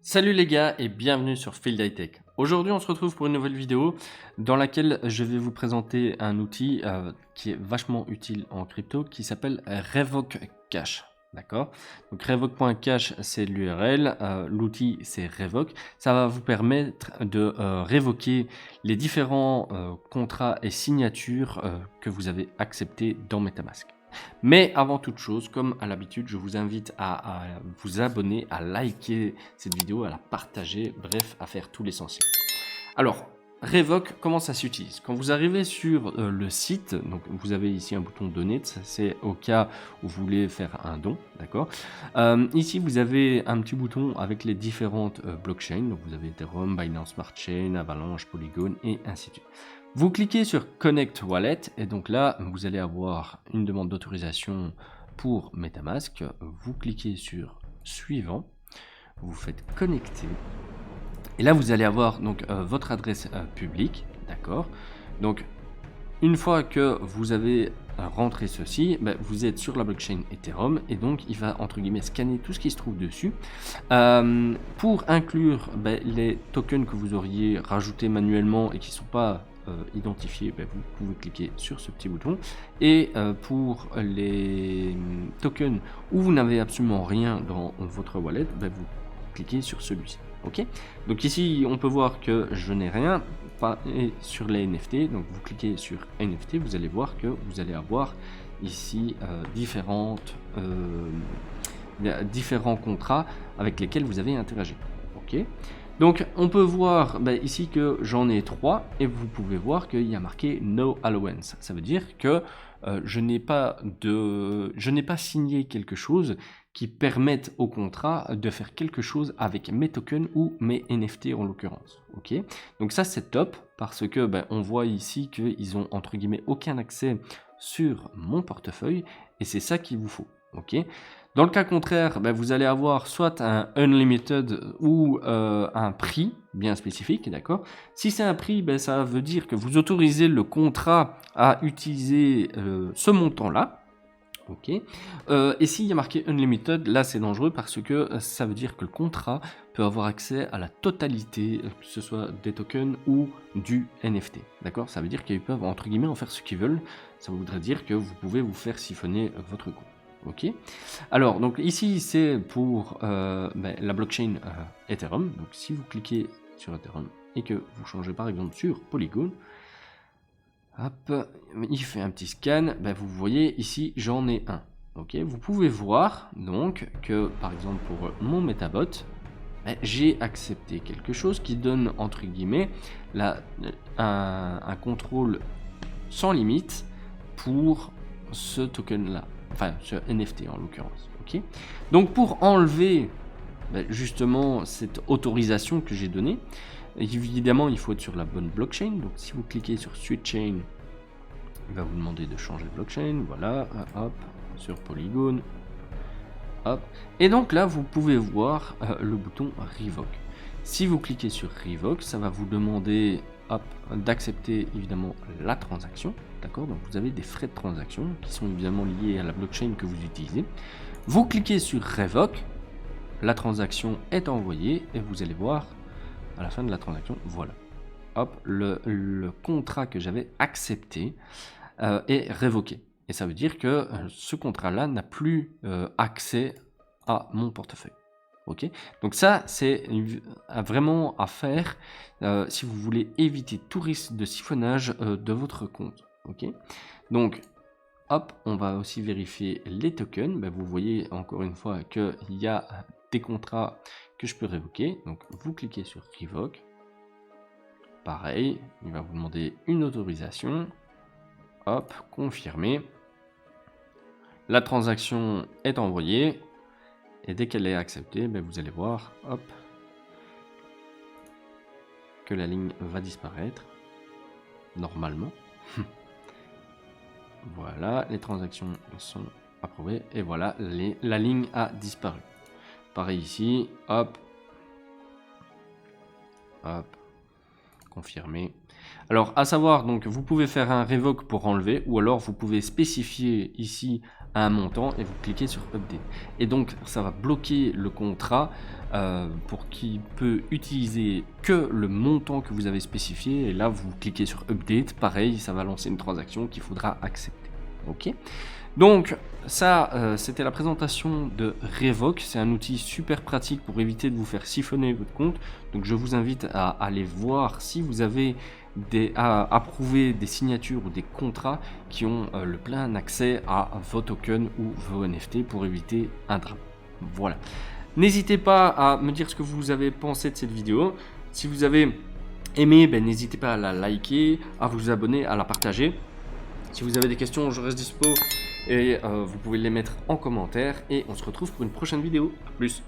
Salut les gars et bienvenue sur Field High Tech. Aujourd'hui on se retrouve pour une nouvelle vidéo dans laquelle je vais vous présenter un outil qui est vachement utile en crypto qui s'appelle Revoke Cash. D'accord? Donc Revoke.cash c'est l'URL, l'outil c'est Revoke. Ça va vous permettre de révoquer les différents contrats et signatures que vous avez acceptés dans MetaMask. Mais avant toute chose, comme à l'habitude, je vous invite à vous abonner, à liker cette vidéo, à la partager, bref, à faire tout l'essentiel. Alors, Revoke, comment ça s'utilise? Quand vous arrivez sur le site, donc vous avez ici un bouton Donate, c'est au cas où vous voulez faire un don, d'accord? Ici, vous avez un petit bouton avec les différentes blockchains, donc vous avez Ethereum, Binance Smart Chain, Avalanche, Polygon et ainsi de suite. Vous cliquez sur Connect Wallet et donc là, vous allez avoir une demande d'autorisation pour MetaMask. Vous cliquez sur Suivant, vous faites Connecter. Et là, vous allez avoir donc votre adresse publique, d'accord? Donc, une fois que vous avez rentré ceci, vous êtes sur la blockchain Ethereum et donc il va entre guillemets scanner tout ce qui se trouve dessus pour inclure les tokens que vous auriez rajoutés manuellement et qui ne sont pas identifiés. Vous pouvez cliquer sur ce petit bouton et pour les tokens où vous n'avez absolument rien dans votre wallet, vous cliquez sur celui-ci. Ok, donc ici on peut voir que je n'ai rien pas et sur les NFT, donc vous cliquez sur NFT, vous allez voir que vous allez avoir ici différents contrats avec lesquels vous avez interagi. Ok, donc on peut voir ici que j'en ai 3 et vous pouvez voir qu'il y a marqué No Allowance. Ça veut dire que je n'ai pas signé quelque chose qui permette au contrat de faire quelque chose avec mes tokens ou mes NFT en l'occurrence. Ok, donc ça c'est top parce que on voit ici qu'ils ont entre guillemets aucun accès sur mon portefeuille et c'est ça qu'il vous faut. Ok, dans le cas contraire, vous allez avoir soit un unlimited ou un prix bien spécifique, d'accord? Si c'est un prix, ça veut dire que vous autorisez le contrat à utiliser ce montant-là. Ok. Et s'il y a marqué Unlimited, là c'est dangereux parce que ça veut dire que le contrat peut avoir accès à la totalité, que ce soit des tokens ou du NFT. D'accord? Ça veut dire qu'ils peuvent entre guillemets en faire ce qu'ils veulent. Ça voudrait dire que vous pouvez vous faire siphonner votre compte. Ok. Alors donc ici c'est pour la blockchain Ethereum. Donc si vous cliquez sur Ethereum et que vous changez par exemple sur Polygon, hop, il fait un petit scan, vous voyez ici j'en ai un. Ok, vous pouvez voir donc que par exemple pour mon Metabot, j'ai accepté quelque chose qui donne entre guillemets un contrôle sans limite pour ce token là, enfin ce NFT en l'occurrence. Ok, donc pour enlever justement cette autorisation que j'ai donnée, évidemment il faut être sur la bonne blockchain. Donc si vous cliquez sur Switch Chain, il va vous demander de changer de blockchain, voilà, hop, sur Polygon, hop, et donc là vous pouvez voir le bouton Revoke. Si vous cliquez sur Revoke, ça va vous demander d'accepter évidemment la transaction, d'accord? Donc vous avez des frais de transaction qui sont évidemment liés à la blockchain que vous utilisez. Vous cliquez sur Revoke, la transaction est envoyée et vous allez voir à la fin de la transaction, voilà, hop, le contrat que j'avais accepté est révoqué. Et ça veut dire que ce contrat-là n'a plus accès à mon portefeuille. Ok, donc ça c'est vraiment à faire si vous voulez éviter tout risque de siphonnage de votre compte. Ok, donc hop, on va aussi vérifier les tokens. Vous voyez encore une fois qu'il y a des contrats que je peux révoquer. Donc vous cliquez sur Revoke. Pareil, il va vous demander une autorisation. Hop, confirmer. La transaction est envoyée. Et dès qu'elle est acceptée, vous allez voir, hop, que la ligne va disparaître. Normalement. Voilà, les transactions sont approuvées. Et voilà, la ligne a disparu. Pareil ici, hop. Hop. confirmer. Alors, à savoir, donc, vous pouvez faire un revoke pour enlever, ou alors vous pouvez spécifier ici un montant et vous cliquez sur Update. Et donc, ça va bloquer le contrat pour qu'il peut utiliser que le montant que vous avez spécifié. Et là, vous cliquez sur Update, pareil, ça va lancer une transaction qu'il faudra accepter. Ok. Donc ça, c'était la présentation de Revoke. C'est un outil super pratique pour éviter de vous faire siphonner votre compte. Donc je vous invite à aller voir si vous avez à approuver des signatures ou des contrats qui ont le plein accès à vos tokens ou vos NFT pour éviter un drame. Voilà. N'hésitez pas à me dire ce que vous avez pensé de cette vidéo. Si vous avez aimé, n'hésitez pas à la liker, à vous abonner, à la partager. Si vous avez des questions, je reste dispo et vous pouvez les mettre en commentaire et on se retrouve pour une prochaine vidéo. A plus.